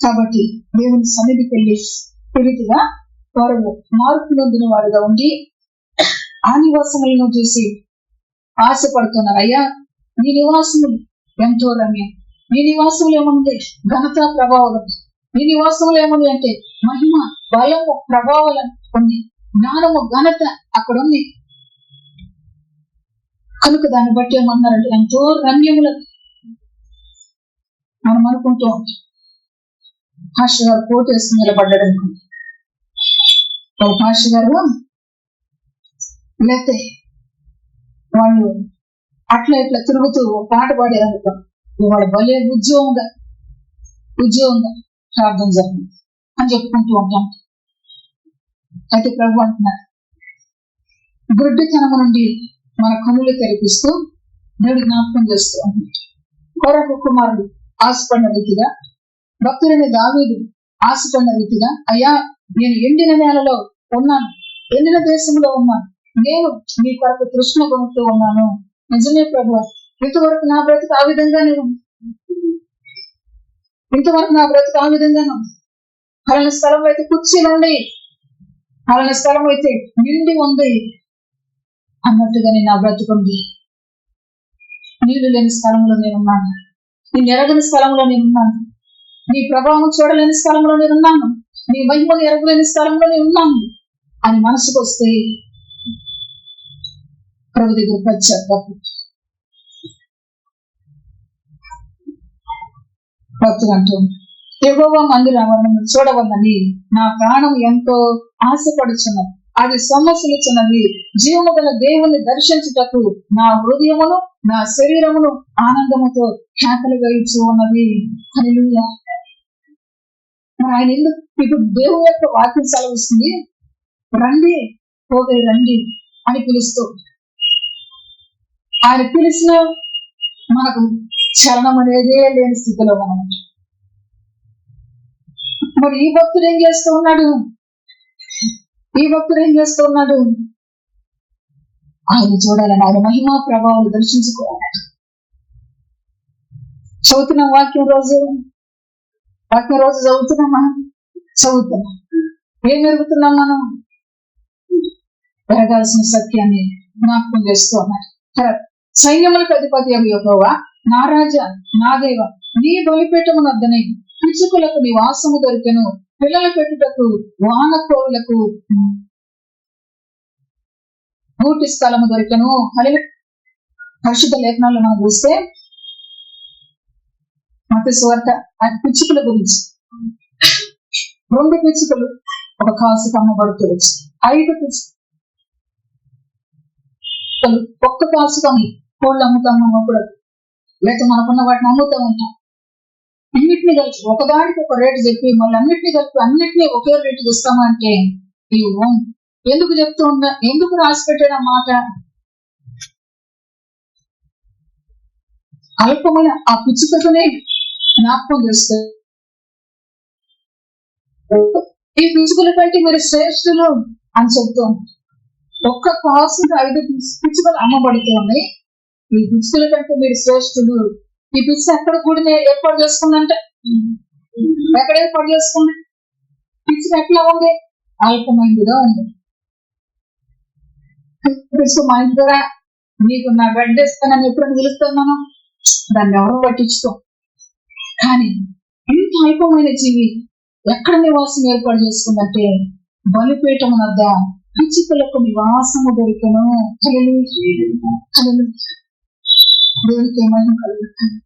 కాబట్టి దేవుని సన్నిధికి వెళ్ళి తిరిగిగా వారు మార్పు నొందిన వాడుగా ఉండి ఆ నివాసములను చూసి ఆశపడుతున్నారు. అయ్యా నీ నివాసములు ఎంతో రమ్యం, నీ నివాసములు ఏముంది? ఘనత ప్రభావం. నీ నివాసములు ఏముంది అంటే మహిమ, బలము, ప్రభావాలు ఉంది, జ్ఞానము, ఘనత అక్కడ ఉంది. కనుక దాన్ని బట్టి ఏమన్నారంటే ఎంతో రమ్యములు. మనం అనుకుంటూ ఉంటాం భాష గారు కోట్ వేసి నిలబడ్డాడు అనుకుంటాం. ఒక భాష గారు లేకపోతే వాళ్ళు అట్లా ఇట్లా తిరుగుతూ పాట పాడారు అనుకో, వాళ్ళ భలే ఉద్యోగంగా ప్రార్థన జరిగింది అని చెప్పుకుంటూ ఉంటాం. అయితే ప్రభు అంటున్నారు గుడ్డితనము నుండి మన కనులు తెరిపిస్తూ దేవుడి జ్ఞాపకం చేస్తూ అంటున్నారు. కొరకు కుమారుడు ఆశపడిన రీతిగా, భక్తుడైన దావీదు ఆశపడిన రీతిగా, అయ్యా నేను ఎండిన నేలలో ఉన్నాను, ఎండిన దేశంలో ఉన్నాను, నేను మీ కొరకు తృష్ణ కొనుక్తూ ఉన్నాను. నిజమే ప్రభు, ఇంతవరకు నా బ్రతుకు ఆ విధంగానే ఉంది, ఇంతవరకు నా బ్రతుకు ఆ విధంగానే ఉంది. పలానా స్థలం అయితే కుర్చీలు ఉండి, పలానా స్థలం అయితే నిండి ఉంది అన్నట్టుగానే నా బ్రతుకుంది. నీళ్లు లేని స్థలంలో నేనున్నాను, నీ ఎరగని స్థలంలో నేనున్నాను, నీ ప్రభావం చూడలేని స్థలంలో నేనున్నాను, నీ మహిమను ఎరగలేని స్థలంలో నేనున్నాను అని మనసుకు వస్తే ప్రభు దగ్గర పశ్చాత్తాపం. భక్తులు అంటూ యెహోవా మందిరమును చూడవలనని నా ప్రాణం ఎంతో ఆశపడుచున్నది, అది సొమ్మసిల్లుచున్నది. జీవము గల దేవుని దర్శించుటకు నా హృదయమును నా శరీరమును ఆనందముతో ఖ్యాతలు వేయిచు ఉన్నది. హల్లెలూయా. మరి ఆయన ఎందుకు ఇప్పుడు దేవుని యొక్క వాక్యం సెలవిస్తుంది, రండి పోగే రండి అని పిలుస్తూ, ఆయన పిలిచిన మనకు చలనం అనేదే లేని స్థితిలో మనం. మరి ఈ భక్తుడు ఏం చేస్తూ ఉన్నాడు? ఆయన చూడాలని, ఆయన మహిమా ప్రభావాలు దర్శించుకోవాలి. చదువుతున్నాం వాక్యం రోజు చదువుతున్నామా? చదువుతున్నాం. ఏం ఎరుగుతున్నాం మనం? పెరగాల్సిన సత్యాన్ని జ్ఞాపకం చేస్తూ ఉన్నారు. తర్వాత సైన్యములకు అధిపతి యెహోవా, నా రాజా, నా దేవ, నీ బలిపీఠము వద్దనే పిచ్చుకలకు నివాసము దొరికెను, పిల్లల పెట్టుటకు వానకోవులకు గూటి స్థలము దొరికెను. పరిశుద్ధ లేఖనాల్లో మనం చూస్తే మత్తయి సువార్త పిచ్చుకల గురించి 2 పిచ్చుకలు ఒక కాసుకు అమ్మబడుతుంది, 5 పిచ్చుకలు ఒక్క కాసుకు అమ్మి కోళ్ళు అమ్ముతాం అప్పుడు, లేకపోతే మనకున్న వాటిని అమ్ముతూ ఉంటాం. అన్నిటినీ కలిపి ఒకదానికి ఒక రేటు చెప్పి మళ్ళీ అన్నిటినీ కలిపి అన్నిటినీ ఒకే రేటుకి ఇస్తామంటే ఎందుకు చెప్తూ ఉన్నా, ఎందుకు రాసి పెట్టాడు ఆ మాట? అల్పమైన ఆ పిచ్చుకతోనే జ్ఞాపకం చేస్తారు, ఈ పిచ్చుకల కంటే మీరు శ్రేష్ఠులు అని చెప్తూ ఉంటారు. ఒక్క కాసు 5 పిచ్చుకలు అమ్మబడుతూ ఉన్నాయి. ఈ పిచ్చుకల కంటే మీరు శ్రేష్ఠులు. ఈ పిచ్చుక ఎక్కడ కూడా ఏర్పాటు చేసుకుందంటే ఎక్కడ ఏర్పాటు చేసుకుంది? పిచ్చుక ఎట్లా ఉంది? అల్పమైనదిగా ఉంది. పిచ్చుక మా ఇంటి ద్వారా నీకు నా బెడ్ ఇస్తానని ఎప్పుడైనా పిలుస్తాం మనం, దాన్ని ఎవరు పట్టించుకోం. కానీ ఇంత అల్పమైన జీవి ఎక్కడ నివాసం ఏర్పాటు చేసుకుందంటే బలిపీఠం వద్ద పిచ్చుకలకు నివాసము దొరికెను. దేవునికి ఏమైనా కలుగుతుంది.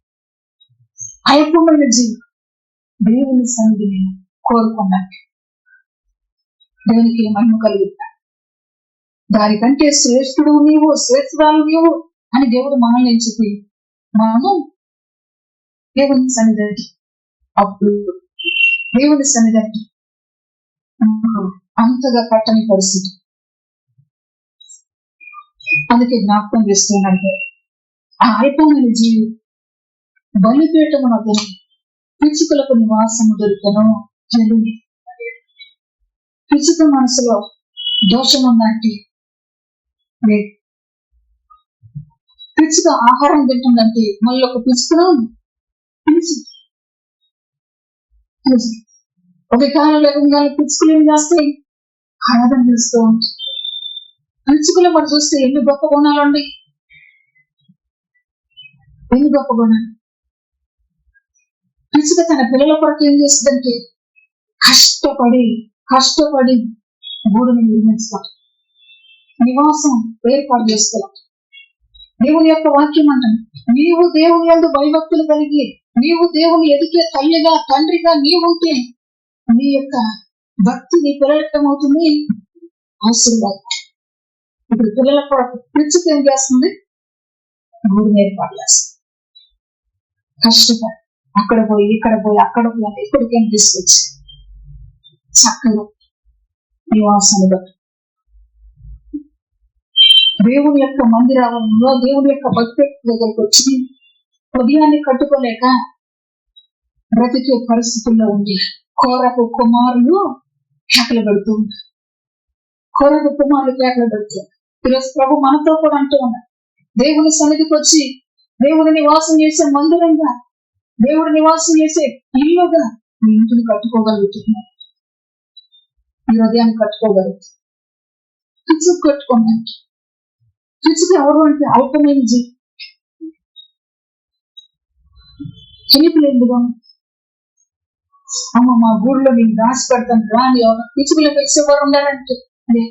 అల్పమైన జీవి దేవుని సన్నిధిని కోరుకున్నట్టు దేవునికి ఏమైనా కలుగుతాయి. దానికంటే శ్రేష్ఠుడు నీవు, శ్రేష్ఠురాలు నీవు అని దేవుడు మనల్ని చెప్పి మనము దేవుని సన్నిధి, అప్పుడు దేవుని సన్నిధి అంతగా కట్టని పరిస్థితి. అందుకే జ్ఞాపకం చేస్తున్నాడు, ఆ అల్పమైన జీవి బలిపీఠము వద్ద పిచ్చుకలకు నివాసము దొరికెను. పిచ్చుక మనసులో దోషం ఉందంటే, పిచ్చుక ఆహారం తింటుందంటే మళ్ళీ ఒక పిచ్చుకను ఒక కాలంలో పిచ్చుకలు ఏం చేస్తాయి? ఆరాధన చేస్తూ ఉంటాయి. పిచ్చుకలు మనం చూస్తే ఎన్ని గొప్ప గుణాలు ఉన్నాయి, ఎన్ని గొప్ప గుణాలు. పిచ్చుక తన పిల్లల కొరకు ఏం చేస్తుందంటే కష్టపడి గూడును నిర్మించుతాడు, నివాసం ఏర్పాటు చేసుకోవాలి. దేవుని యొక్క వాక్యం అంటాను, నీవు దేవుని యందు భయభక్తులు కలిగి నీవు దేవుని ఎదిగే తల్లిగా తండ్రిగా నీవుంటే నీ యొక్క భక్తి నీ పిల్లలకి ఏమవుతుంది? ఆశీర్వాదం. ఇప్పుడు పిల్లల కొరకు పిచ్చుక ఏం చేస్తుంది? గూడును ఏర్పాటు చేస్తుంది. కష్టపడి అక్కడ పోయి ఇక్కడ పోయి ఎక్కడికేం తీసుకొచ్చి చక్కగా నివాసాన్ని బట్టి దేవుని యొక్క మందిరంలో దేవుని యొక్క భక్తి దగ్గరకు వచ్చి హృదయాన్ని కట్టుకోలేక బ్రతికే పరిస్థితుల్లో ఉంది. కోరపు కుమారులు కేకలు పెడుతూ ఉంటారు. ఈరోజు ప్రభు మనతో కూడా అంటూ ఉన్నారు, దేవుని సన్నిధికి వచ్చి దేవుని నివాసం చేసే మందిరంగా, దేవుడు నివాసం చేసే ఇల్లుగా మీ ఇంటిని కట్టుకోగలుగుతున్నారు. ఈ హృదయాన్ని కట్టుకోగలుగుతుంది. పిచ్చుకు కట్టుకోండి. పిచ్చుకు ఎవరు అంటే అల్పమైన జీవి, ఎన్నికలేందుగా అమ్మ మా ఊళ్ళో నేను దాచి పెడతాను రాని ఎవరు పిచ్చుకులకు ఇచ్చేవారు ఉండాలంటే అదే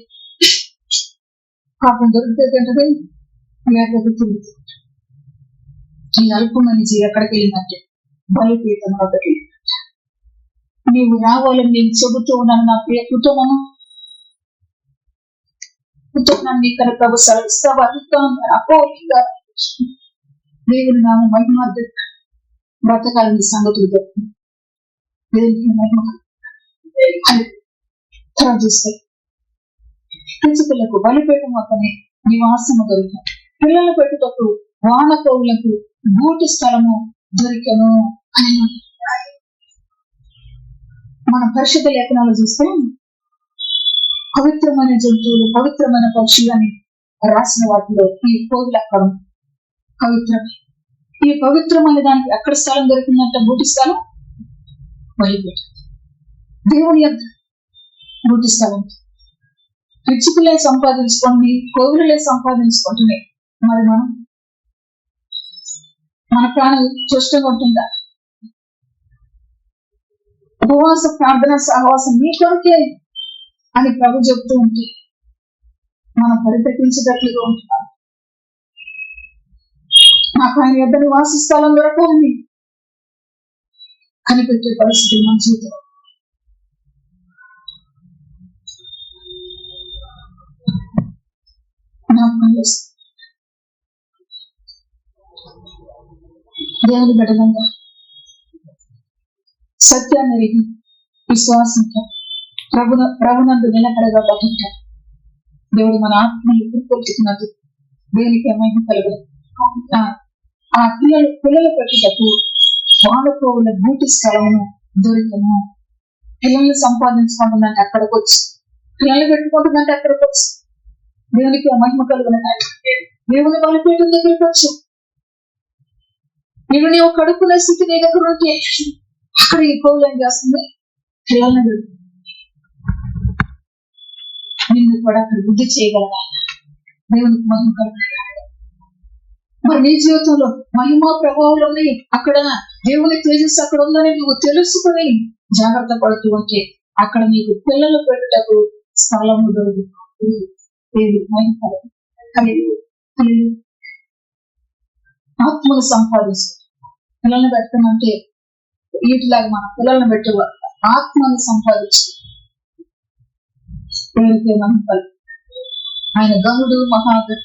పాపం దొరుకుతుంది అంటే లేకపోతే ఈ అల్పమైన జీవి ఎక్కడికి వెళ్ళినట్టే బలిపీఠం వద్దకి నీవు రావాలని నేను చెబుతూ ఉన్నాను. నా ప్రియ కుటుంబం ఇక్కడ ప్రభు సెలవిస్తావా? దేవుని నామ మహిమ బ్రతకాలని సంగతులు చెప్తుంది. దేవునికి మహిమ చూస్తే పిచ్చుకలకు బలిపీఠం వద్దనే నివాసము దొరికాను, పిల్లల పెట్టుటకు వానకోవులకు గూటి స్థలము దొరికెను అని మన పరిశుద్ధ లేఖనాలు చూస్తే పవిత్రమైన జంతువులు, పవిత్రమైన పక్షులు అని రాసిన వాటిలో ఈ కోవిల అక్కడ పవిత్రం. ఈ పవిత్రమైన దానికి ఎక్కడ స్థలం దొరికిందంటే గూటి స్థలం బలిపీఠం. దేవుని యొక్క గూటి స్థలం పిచ్చుకులే సంపాదించుకొని కోవిలే సంపాదించుకుంటున్నాయి. మరి మన ప్రాణం చూష్టంగా ఉంటుందా? ఉపవాస ప్రార్థన సహవాసం మీ కొరకే అని ప్రభు చెప్తూ ఉంటే మనం పరితపించేటట్లుగా ఉంటున్నాం. నాకు ఆయన యొద్ద నివాస స్థలం దొరకాలని కనిపెట్టే పరిస్థితి మన జీవితం. దేవుని బిడ్డలంగా సత్యాన్ని ఎరిగి విశ్వాసంతో ప్రభునందు నిలకడగా బతికారు. దేవుడు మన ఆత్మని పురుకొల్చుకున్నది దేవునికి ఏమైనా కలగదు. ఆ పిల్లలు పెట్టుటకు వానకోవుల బూటి స్థలమును దొరికను. పిల్లల్ని సంపాదించుకుంటుందంటే అక్కడికి వచ్చి, పిల్లల్ని పెట్టుకుంటుందంటే అక్కడికి వచ్చి దేవునికి మహిమ కలుగున దేవుని బలిపీఠం దగ్గరికి వచ్చు. నీవు కడుక్కునే స్థితి నీ దగ్గర ఉంటే అక్కడ ఈ కోవులు ఏం చేస్తుంది? పిల్లల్ని నిన్ను కూడా అక్కడ బుద్ధి చేయగలగా దేవునికి మహిమ కలుగున. మరి నీ జీవితంలో మహిమ ప్రభావాలు ఉన్నాయి, అక్కడ దేవుని తేజస్సు అక్కడ ఉందని నువ్వు తెలుసుకుని జాగ్రత్త పడుతూ ఉంటే అక్కడ నీకు పిల్లలు పెట్టుటకు స్థలము దొరుకుతుంది. ఆత్మను సంపాదిస్తూ పిల్లల్ని పెట్టమంటే వీటిలాగా మన పిల్లల్ని పెట్టేవారు ఆత్మను సంపాదిస్తూ ఆయన గనుడు మహాగడు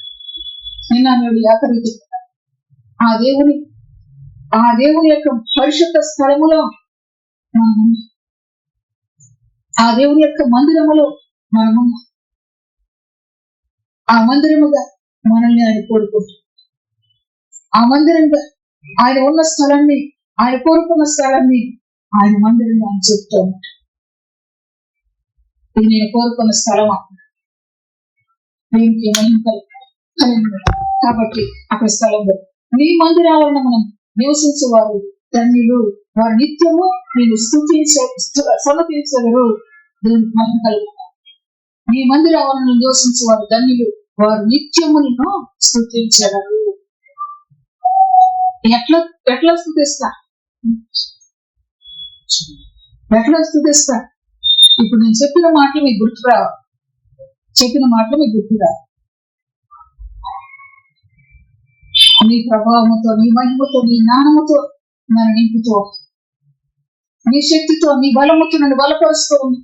నిన్నడు యాకరీతి ఆ దేవుని యొక్క పరిశుద్ధ స్థలములో మనము, ఆ దేవుని యొక్క మందిరములో మనము, ఆ మందిరముగా మనల్ని ఆయన కోరుకుంటాం. ఆ మందిరంగా ఆయన ఉన్న స్థలాన్ని, ఆయన కోరుకున్న స్థలాన్ని ఆయన మందిరంగా ఆయన చెప్తూ ఉంటాడు. ఇది నేను కోరుకున్న స్థలం దీనికి కాబట్టి అక్కడ స్థలంలో నీ మందిరాలను మనం నివసించేవారు ధన్యులు, వారు నిత్యము నేను సమర్పించగలరు. దేవునికి మహిమ కలుగుతారు. నీ మందిరాలను నివసించేవారు ధన్యులు, వారు నిత్యము నిన్ను స్తుతించగలరు. ఎట్లా స్తుతిస్తా? ఇప్పుడు నేను చెప్పిన మాటలు మీకు గుర్తురావు. నీ ప్రభావంతో, నీ మహిమతో, నీ జ్ఞానముతో నన్ను నింపుతూ, నీ శక్తితో, నీ బలముతో నన్ను బలపరుస్తూ ఉన్నా,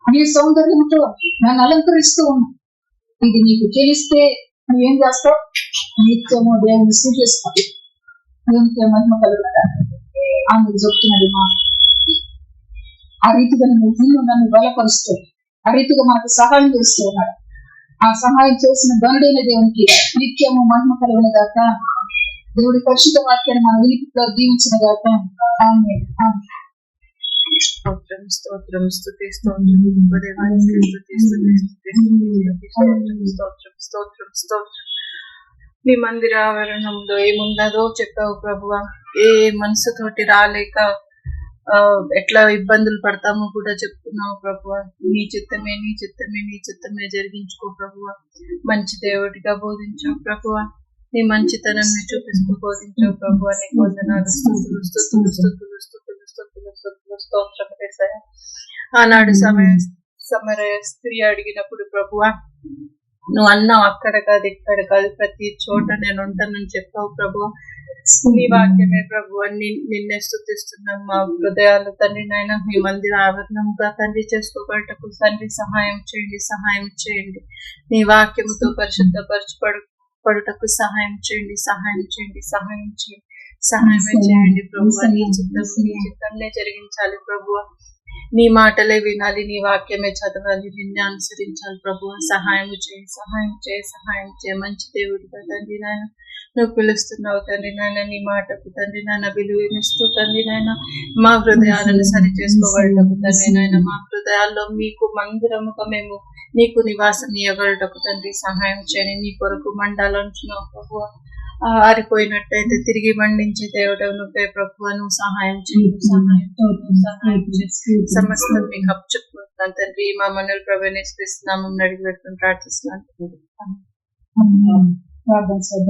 నీ సౌందర్యంతో నన్ను అలంకరిస్తూ ఉన్నా. ఇది నీకు తెలిస్తే నువ్వేం చేస్తావు? నిత్యము దేవుని స్తుతిస్తావు. దేవునికి మహిమ కలుగునగా అందుకు చెప్తున్నది మా. ఆ రీతిగా నువ్వు నన్ను బలపరుస్తూ, ఆ రీతిగా మనకు సహాయం చేస్తూ ఉన్నాడు. ఆ సహాయం చేసిన గనుడైన దేవునికి నిత్యము మహిమ కలుగున గాక. దేవుడి పరిశుద్ధ వాక్యాన్ని మన వినికిలో దీవించిన గాక. ఆమేన్. స్తోత్రం స్తోత్రం స్తుతి స్తోత్రం స్తోత్రం స్తోత్రం. మీ మందిర ఆవరణంలో ఏమున్నదో చెప్పావు ప్రభువా. ఏ మనసుతోటి రాలేక ఎట్లా ఇబ్బందులు పడతామో కూడా చెప్తున్నావు ప్రభువా. నీ చిత్తమే నీ చిత్తమే నీ చిత్తమే జరిగించుకో ప్రభువా. మంచి దేవుడిగా బోధించావు ప్రభువా. నీ మంచితనం చూపిస్తూ బోధించావు ప్రభువా. నీకు వందనాలు, స్తుతులు స్తుతులు స్తుతులు స్తుతులు స్తుతులు స్తుతులు స్తోత్రం. ఆనాడు సమరయ స్త్రీ అడిగినప్పుడు ప్రభువా నువ్వు అన్నావు అక్కడ కాదు ఇక్కడ కాదు ప్రతి చోట నేను ఉంటానని చెప్పావు ప్రభువా. నీ వాక్యమే ప్రభువా. నిన్నే స్తుతిస్తున్నాం. మా హృదయాలు తండ్రి నాయన మీ మందిర ఆవరణంగా తండ్రి చేసుకోబడటకు తండ్రి సహాయం చేయండి. నీ వాక్యముతో పరిశుద్ధపరచబడుటకు సహాయం చేయండి ప్రభువా. నీ చిత్తంనే జరిగించాలి ప్రభువా. నీ మాటలే వినాలి, నీ వాక్యమే చదవాలి, నిన్నే అనుసరించాలి ప్రభువా. సహాయం చేయ మంచి దేవుడిగా తండ్రి నాయన నువ్వు పిలుస్తున్నావు తండ్రి నాయన. నీ మాటకు తండ్రి నాయన విలువనిస్తూ తండ్రి నాయన మా హృదయాలను సరి చేసుకోగలటకు తండ్రి నాయన మా హృదయాల్లో మీకు మందిరముగా మేము నీకు నివాసం ఇవ్వగలటకు తండ్రి సహాయం చేయండి. నీ కొరకు మండాలంటున్నావు ప్రభువా. ఆరిపోయినట్టయితే తిరిగి మండించే దేవుడు నువ్వే ప్రభువా. నువ్వు సహాయం చేయండి. సమస్తం మీకు అప్పచెప్పుకుంటాం వేడుకుంటున్నాను తండ్రి. మా మనల్ ప్రవేశిస్తున్నాము అడిగి పెట్టుకుని ప్రార్థిస్తున్నాను. ప్రార్థన శ్రద్ధ